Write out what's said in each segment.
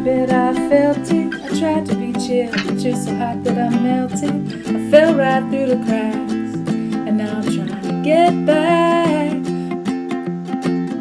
bed I felt it. I tried to be chill, but you're so hot that I melted. I fell right through the cracks, and now I'm trying to get back.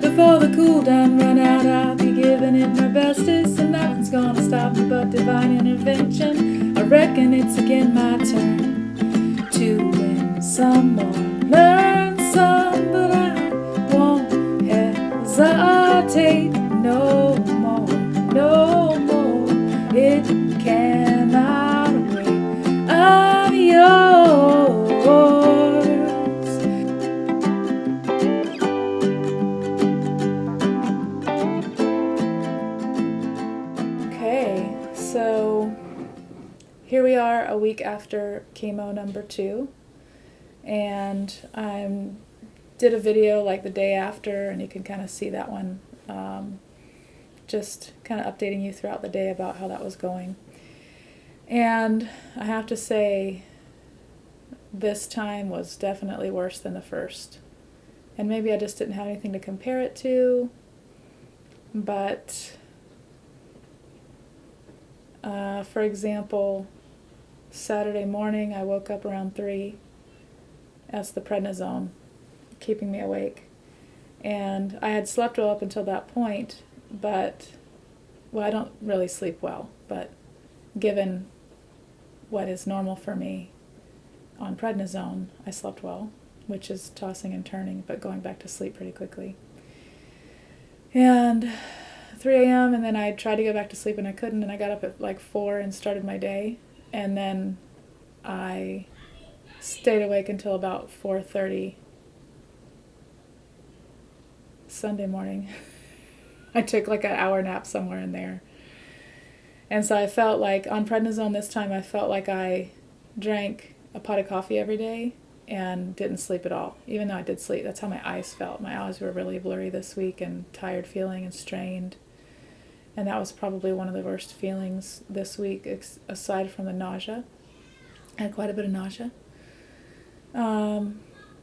Before the cool down run out, I'll be giving it my bestest, and nothing's gonna stop me but divine intervention. I reckon it's again my turn to win some more, learn some, but I won't hesitate no more, no more. It cannot wait. I'm yours. Okay, so here we are a week after chemo number 2, and I did a video like the day after, and you can kind of see that one, just kind of updating you throughout the day about how that was going. And I have to say, this time was definitely worse than the first. And maybe I just didn't have anything to compare it to, but for example, Saturday morning I woke up around 3. That's the prednisone keeping me awake. And I had slept well up until that point, but, well, I don't really sleep well, but given what is normal for me on prednisone, I slept well, which is tossing and turning, but going back to sleep pretty quickly. And 3 a.m., and then I tried to go back to sleep and I couldn't, and I got up at like 4 and started my day, and then I stayed awake until about 4:30 Sunday morning. I took like an hour nap somewhere in there. And so I felt like, on prednisone this time, I felt like I drank a pot of coffee every day and didn't sleep at all, even though I did sleep. That's how my eyes felt. My eyes were really blurry this week and tired feeling and strained. And that was probably one of the worst feelings this week, aside from the nausea. I had quite a bit of nausea.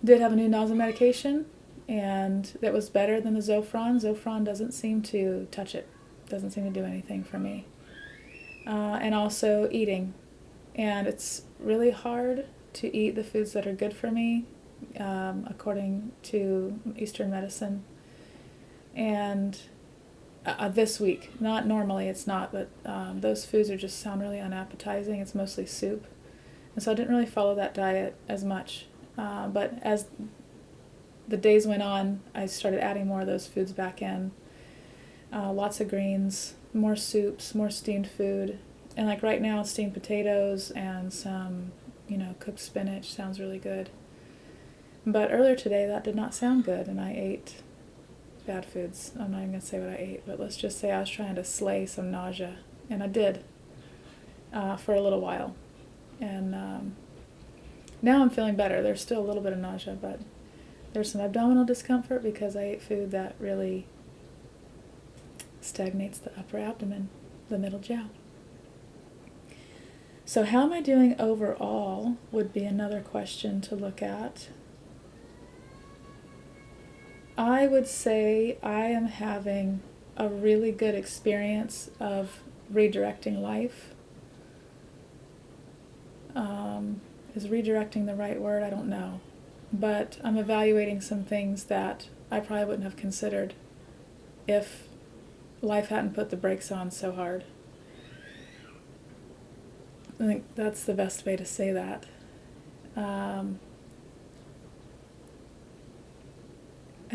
Did have a new nausea medication, and that was better than the zofran. Zofran doesn't seem to touch it. Doesn't seem to do anything for me. And also eating. And it's really hard to eat the foods that are good for me, according to Eastern medicine. And this week, not normally, it's not, but those foods just sound really unappetizing. It's mostly soup. And so I didn't really follow that diet as much. But as the days went on, I started adding more of those foods back in. Lots of greens, more soups, more steamed food. And like right now, steamed potatoes and some, cooked spinach sounds really good. But earlier today, that did not sound good, and I ate bad foods. I'm not even going to say what I ate, but let's just say I was trying to slay some nausea. And I did, for a little while. And now I'm feeling better. There's still a little bit of nausea, but there's some abdominal discomfort because I ate food that really stagnates the upper abdomen, the middle jiao. So how am I doing overall would be another question to look at. I would say I am having a really good experience of redirecting life. Is redirecting the right word? I don't know. But I'm evaluating some things that I probably wouldn't have considered if life hadn't put the brakes on so hard. I think that's the best way to say that. I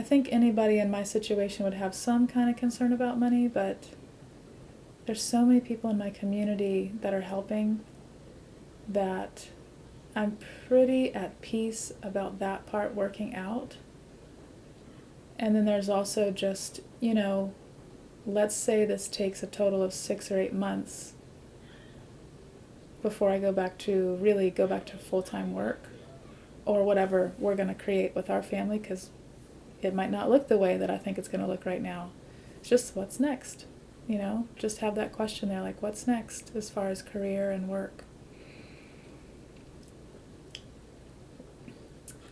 think anybody in my situation would have some kind of concern about money, but there's so many people in my community that are helping that I'm pretty at peace about that part working out. And then there's also just, let's say this takes a total of 6 or 8 months before I go back to full-time work or whatever we're going to create with our family, because it might not look the way that I think it's going to look right now. It's just what's next, just have that question there, like what's next as far as career and work.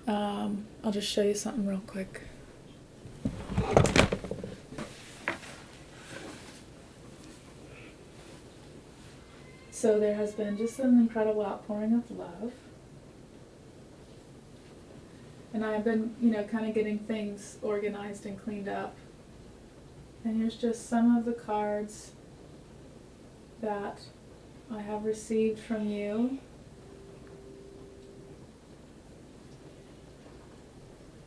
I'll just show you something real quick. So there has been just an incredible outpouring of love. And I've been, kind of getting things organized and cleaned up. And here's just some of the cards that I have received from you.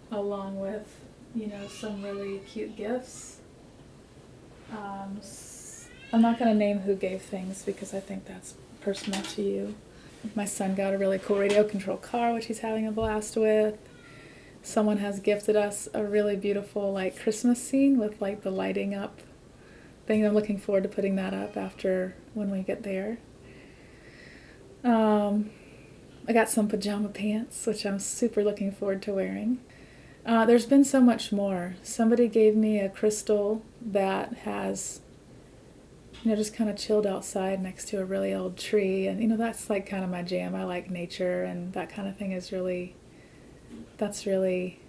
Along with, some really cute gifts. I'm not going to name who gave things because I think that's personal to you. My son got a really cool radio control car, which he's having a blast with. Someone has gifted us a really beautiful Christmas scene with the lighting up thing. I'm looking forward to putting that up after when we get there. I got some pajama pants, which I'm super looking forward to wearing. There's been so much more. Somebody gave me a crystal that has, just kind of chilled outside next to a really old tree. And, that's kind of my jam. I like nature, and that kind of thing is that's really,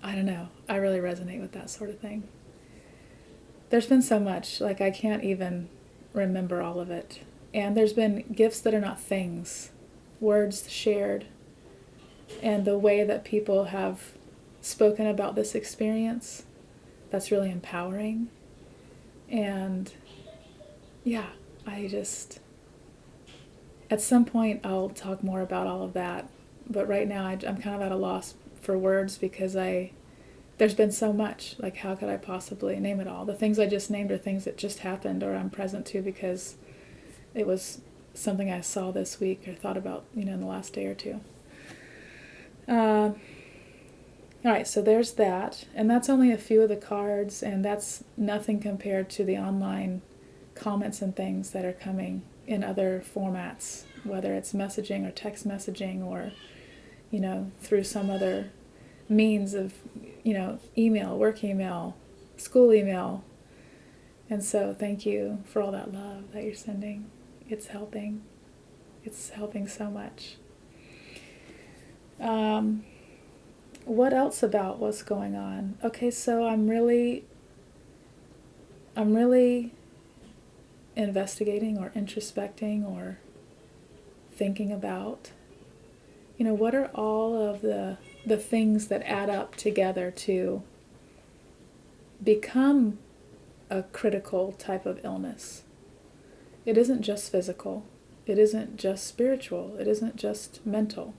I don't know. I really resonate with that sort of thing. There's been so much. I can't even remember all of it. And there's been gifts that are not things, words shared. And the way that people have spoken about this experience, that's really empowering. And yeah, at some point I'll talk more about all of that. But right now I'm kind of at a loss for words because there's been so much. How could I possibly name it all? The things I just named are things that just happened or I'm present to because it was something I saw this week or thought about, in the last day or two. All right, so there's that, and that's only a few of the cards, and that's nothing compared to the online comments and things that are coming in other formats, whether it's messaging or text messaging or, through some other means of, email, work email, school email. And so thank you for all that love that you're sending. It's helping. It's helping so much. What else about what's going on? Okay, so I'm really investigating or introspecting or thinking about, what are all of the things that add up together to become a critical type of illness. It isn't just physical. It isn't just spiritual. It isn't just mental.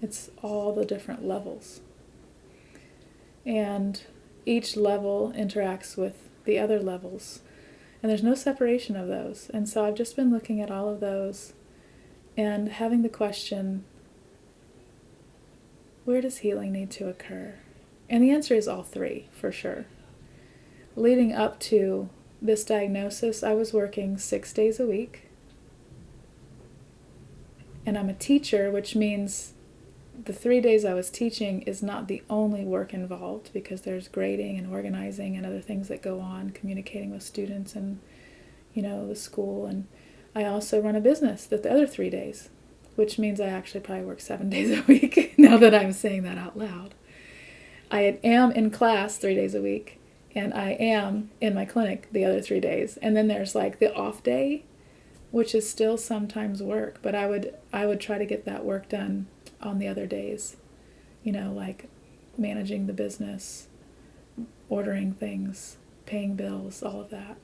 It's all the different levels. And each level interacts with the other levels. And there's no separation of those. And so I've just been looking at all of those and having the question, where does healing need to occur? And the answer is all three, for sure. Leading up to this diagnosis, I was working 6 days a week. And I'm a teacher, which means the 3 days I was teaching is not the only work involved because there's grading and organizing and other things that go on, communicating with students and, the school. And I also run a business the other 3 days, which means I actually probably work 7 days a week now that I'm saying that out loud. I am in class 3 days a week, and I am in my clinic the other 3 days. And then there's the off day, which is still sometimes work, but I would try to get that work done on the other days, managing the business, ordering things, paying bills, all of that.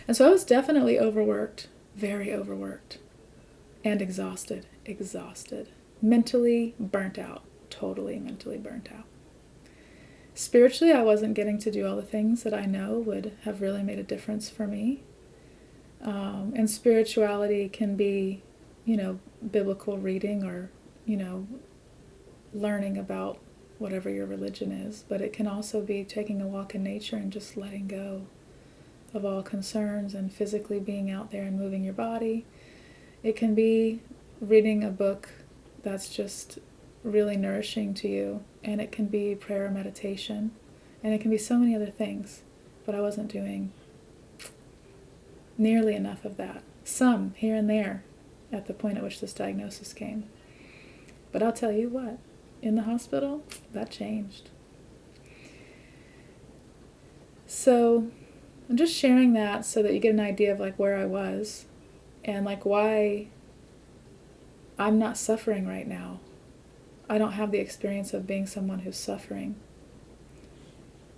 And so I was definitely overworked, very overworked, and exhausted, mentally burnt out, totally mentally burnt out. Spiritually, I wasn't getting to do all the things that I know would have really made a difference for me. And spirituality can be, biblical reading or, learning about whatever your religion is. But it can also be taking a walk in nature and just letting go of all concerns and physically being out there and moving your body. It can be reading a book that's just really nourishing to you. And it can be prayer or meditation. And it can be so many other things. But I wasn't doing nearly enough of that. Some here and there at the point at which this diagnosis came. But I'll tell you what, in the hospital, that changed. So I'm just sharing that so that you get an idea of like where I was and like why I'm not suffering right now. I don't have the experience of being someone who's suffering.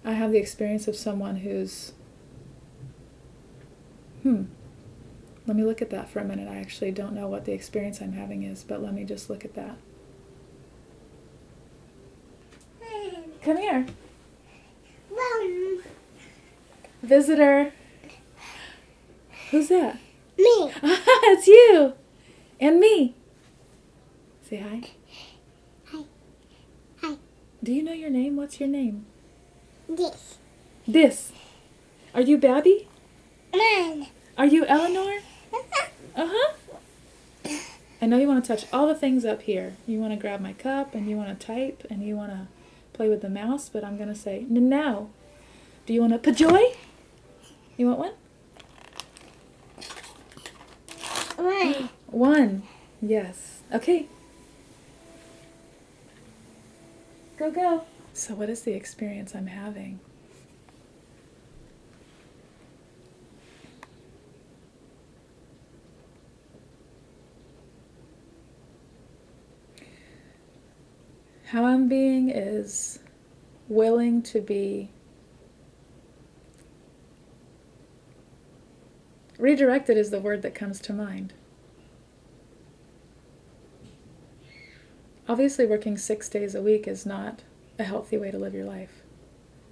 I have the experience of someone who's, let me look at that for a minute. I actually don't know what the experience I'm having is, but let me just look at that. Come here. Visitor. Who's that? Me. It's you. And me. Say hi. Hi. Hi. Do you know your name? What's your name? This. This. Are you Babby? Mine. Are you Eleanor? Uh-huh. I know you want to touch all the things up here. You want to grab my cup, and you want to type, and you want to play with the mouse, but I'm going to say, no. Do you want a pajoy? You want one? One. One. Yes. Okay. Go, go. So what is the experience I'm having? How I'm being is willing to be redirected is the word that comes to mind. Obviously, working 6 days a week is not a healthy way to live your life.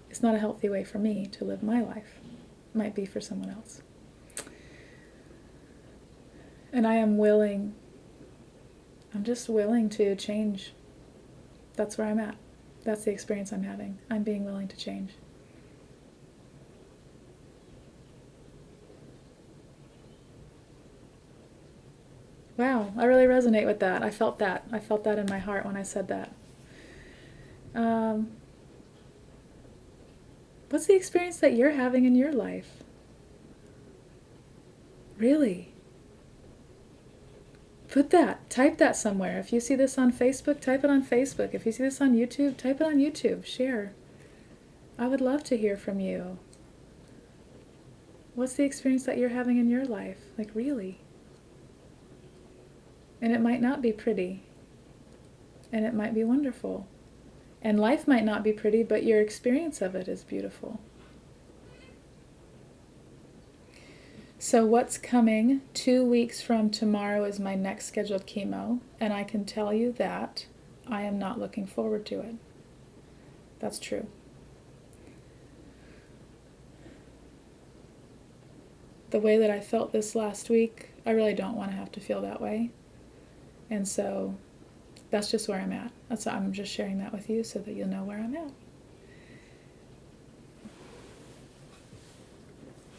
It's not a healthy way for me to live my life. It might be for someone else. And I am willing, I'm just willing to change. That's where I'm at. That's the experience I'm having. I'm being willing to change. Wow, I really resonate with that. I felt that. I felt that in my heart when I said that. What's the experience that you're having in your life? Really? Type that somewhere. If you see this on Facebook, type it on Facebook. If you see this on YouTube, type it on YouTube. Share. I would love to hear from you. What's the experience that you're having in your life? Like, really? And it might not be pretty. And it might be wonderful. And life might not be pretty, but your experience of it is beautiful. So what's coming 2 weeks from tomorrow is my next scheduled chemo, and I can tell you that I am not looking forward to it. That's true. The way that I felt this last week, I really don't want to have to feel that way. And so that's just where I'm at. I'm just sharing that with you so that you'll know where I'm at.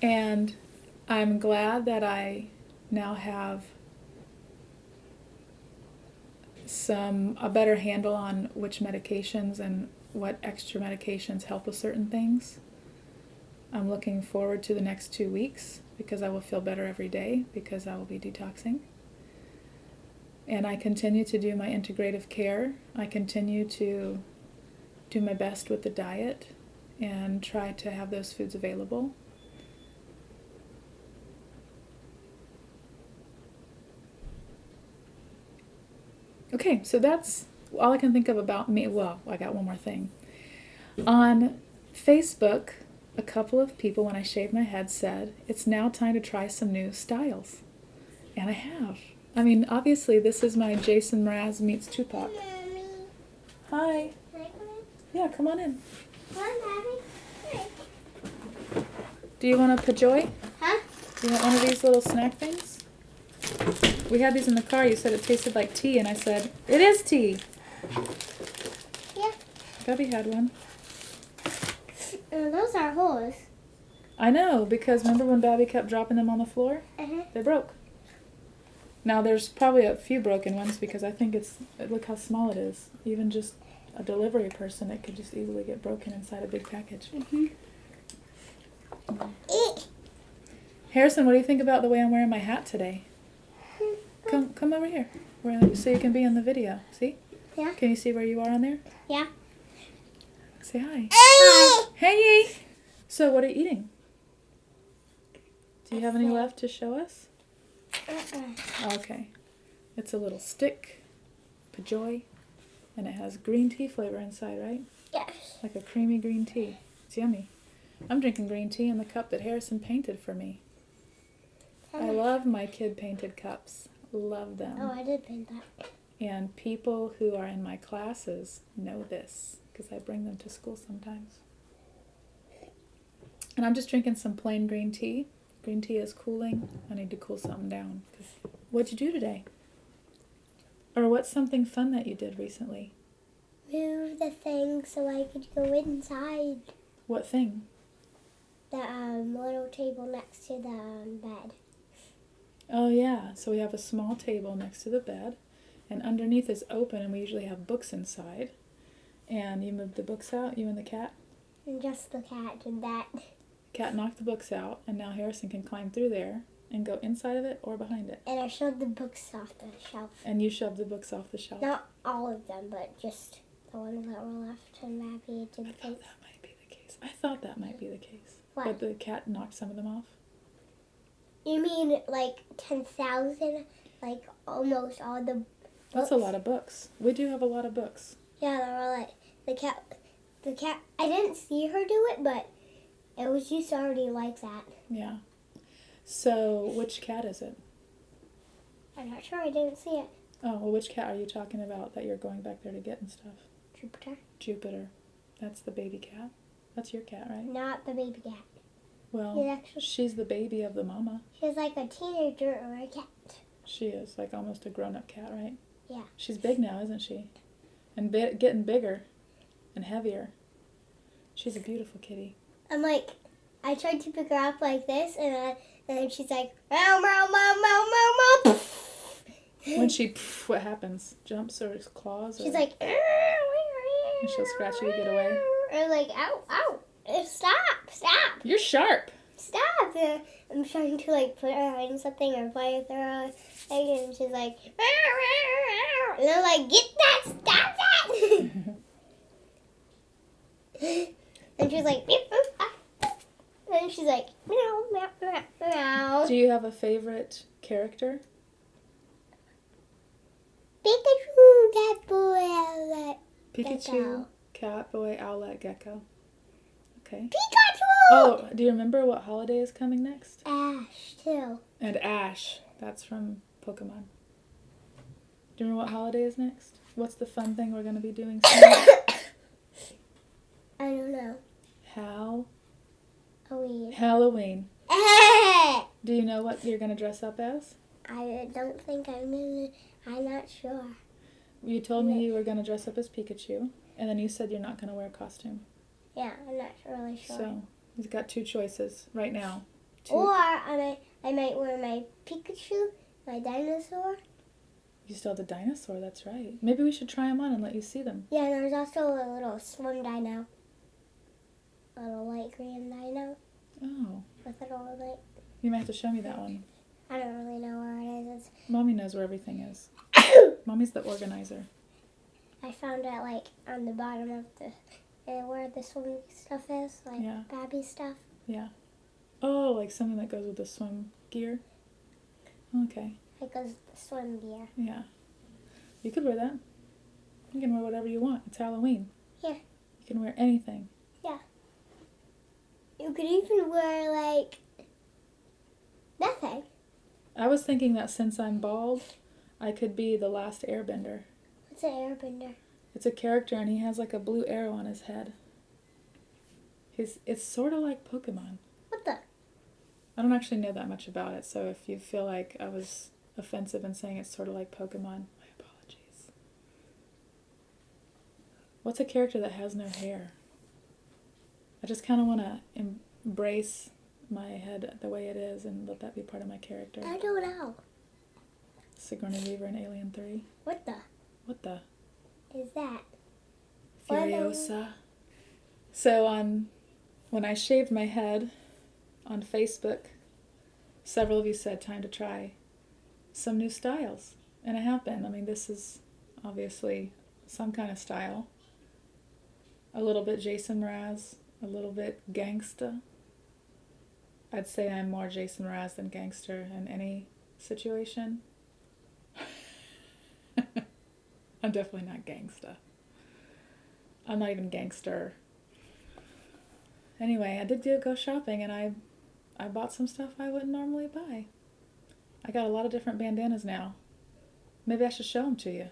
And I'm glad that I now have a better handle on which medications and what extra medications help with certain things. I'm looking forward to the next 2 weeks because I will feel better every day because I will be detoxing. And I continue to do my integrative care. I continue to do my best with the diet and try to have those foods available. Okay, so that's all I can think of about me. Well, I got one more thing. On Facebook, a couple of people, when I shaved my head, said, it's now time to try some new styles. And I have. I mean, obviously, this is my Jason Mraz meets Tupac. Mommy. Hi. Can I come in? Yeah, come on in. Come on, Mommy. Hey. Do you want a pajoy? Huh? Do you want one of these little snack things? We had these in the car. You said it tasted like tea, and I said, it is tea. Yeah. Gubby had one. Those are holes. I know, because remember when Babby kept dropping them on the floor? Uh-huh. They broke. Now, there's probably a few broken ones because I think look how small it is. Even just a delivery person, it could just easily get broken inside a big package. Mm-hmm. Harrison, what do you think about the way I'm wearing my hat today? Come over here, so you can be in the video. See? Yeah. Can you see where you are on there? Yeah. Say hi. Hi. Hey! So, what are you eating? Do you have any thing. left to show us? Okay. It's a little stick, Pajoy, and it has green tea flavor inside, right? Yes. Like a creamy green tea. It's yummy. I'm drinking green tea in the cup that Harrison painted for me. I love my kid painted cups. Love them. Oh, I did paint that. And people who are in my classes know this because I bring them to school sometimes. And I'm just drinking some plain green tea. Green tea is cooling. I need to cool something down. What'd you do today? Or what's something fun that you did recently? Move the thing so I could go inside. What thing? The little table next to the bed. Oh yeah, so we have a small table next to the bed, and underneath is open, and we usually have books inside. And you moved the books out, you and the cat? And just the cat did that. Cat knocked the books out, and now Harrison can climb through there and go inside of it or behind it. And I shoved the books off the shelf. And you shoved the books off the shelf. Not all of them, but just the ones that were left. And Abby did I the thought things. that might be the case. I thought that might be the case. What? But the cat knocked some of them off? You mean like 10,000? Like almost all the books? That's a lot of books. We do have a lot of books. Yeah, they were like the cat. I didn't see her do it, but it was just already like that. Yeah. So, which cat is it? I'm not sure. I didn't see it. Oh, well, which cat are you talking about that you're going back there to get and stuff? Jupiter. Jupiter. That's the baby cat. That's your cat, right? Not the baby cat. Well, He's actually, she's the baby of the mama. she's like a teenager or a cat. She is like almost a grown-up cat, right? Yeah. She's big now, isn't she? And getting bigger and heavier. She's a beautiful kitty. I'm like, I tried to pick her up like this, and then she's like, meow, meow, meow, meow, meow, meow. When she, what happens? Jumps or claws? Or, She's like, and she'll scratch you to get away? Or like, ow, ow. Stop, stop, You're sharp. stop. And I'm trying to like put her on something or play with her on thing, and she's like, and I'm like, get that, stop that. And she's like, beep, boop, ah. And she's like, meow, meow, meow, meow. Do you have a favorite character? Pikachu, cat boy, owlet, Pikachu, Gecko. cat, boy, owlet, gecko. Okay. Pikachu! Oh, do you remember what holiday is coming next? Ash, too. And Ash. That's from Pokemon. Do you remember what holiday is next? What's the fun thing we're going to be doing soon? I don't know. Halloween. Do you know what you're going to dress up as? I don't think I'm not sure. You told me you were going to dress up as Pikachu, and then you said you're not going to wear a costume. Yeah, I'm not really sure. So, you've got two choices right now. Or I might wear my Pikachu, my dinosaur. You still have the dinosaur, that's right. Maybe we should try them on and let you see them. Yeah, and there's also a little swim dino. A little light green dino. Oh. With a little light. You might have to show me that one. I don't really know where it is. Mommy knows where everything is. Mommy's the organizer. I found it like on the bottom of the where the swim stuff is, like Yeah. Babby stuff. Yeah. Oh, like something that goes with the swim gear? Okay. It goes with the swim gear. Yeah. You could wear that. You can wear whatever you want. It's Halloween. Yeah. You can wear anything. Yeah. You could even wear like nothing. I was thinking that since I'm bald, I could be the last airbender. What's an airbender? It's a character and he has like a blue arrow on his head. It's sort of like Pokemon. What the? I don't actually know that much about it, so if you feel like I was offensive in saying it's sort of like Pokemon, my apologies. What's a character that has no hair? I just kind of want to embrace my head the way it is and let that be part of my character. I don't know. Sigourney Weaver in Alien 3. What the What the? is that? Furiosa. So when I shaved my head on Facebook, several of you said time to try some new styles. And I have been. I mean, this is obviously some kind of style. A little bit Jason Mraz, a little bit gangsta. I'd say I'm more Jason Mraz than gangster in any situation. I'm definitely not gangsta. I'm not even gangster. Anyway, I did go shopping, and I bought some stuff I wouldn't normally buy. I got a lot of different bandanas now. Maybe I should show them to you.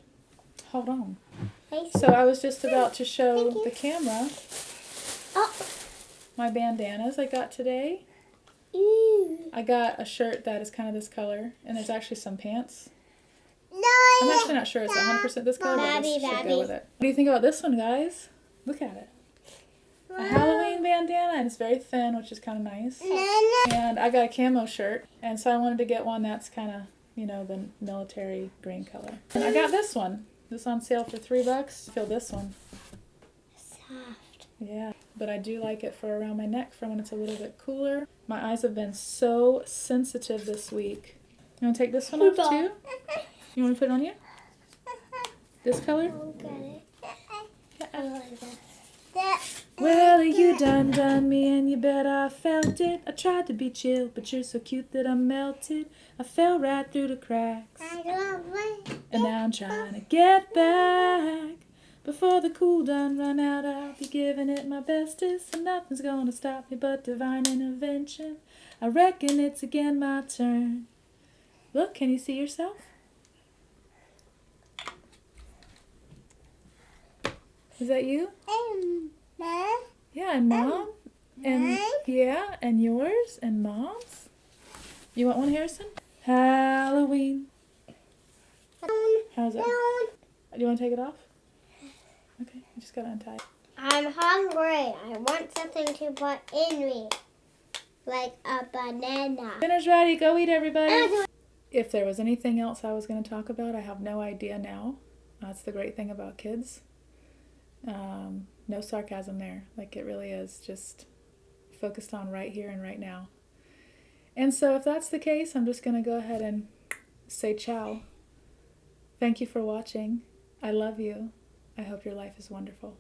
Hold on. So I was just about to show the camera my bandanas I got today. I got a shirt that is kind of this color, and there's actually some pants. I'm actually not sure it's 100% this color, but this should go with it. What do you think about this one, guys? Look at it. A Halloween bandana, and it's very thin, which is kind of nice. And I got a camo shirt, and so I wanted to get one that's kind of, you know, the military green color. And I got this one. This is on sale for $3. I feel this one. Soft. Yeah, but I do like it for around my neck for when it's a little bit cooler. My eyes have been so sensitive this week. You want to take this one off too? You want to put it on you? This color? Well, you done me, and you bet I felt it. I tried to be chill, but you're so cute that I melted. I fell right through the cracks, and now I'm trying to get back. Before the cool done run out, I'll be giving it my bestest, and nothing's gonna stop me but divine intervention. I reckon it's again my turn. Look, can you see yourself? Is that you? Yeah, and Mom? And yeah, and yours? And Mom's? You want one, Harrison? Halloween. How's it? Do you want to take it off? Okay, you just gotta untie it. I'm hungry. I want something to put in me. Like a banana. Dinner's ready. Go eat, everybody. If there was anything else I was going to talk about, I have no idea now. That's the great thing about kids. No sarcasm there. Like, it really is just focused on right here and right now. And so if that's the case, I'm just going to go ahead and say ciao. Thank you for watching. I love you. I hope your life is wonderful.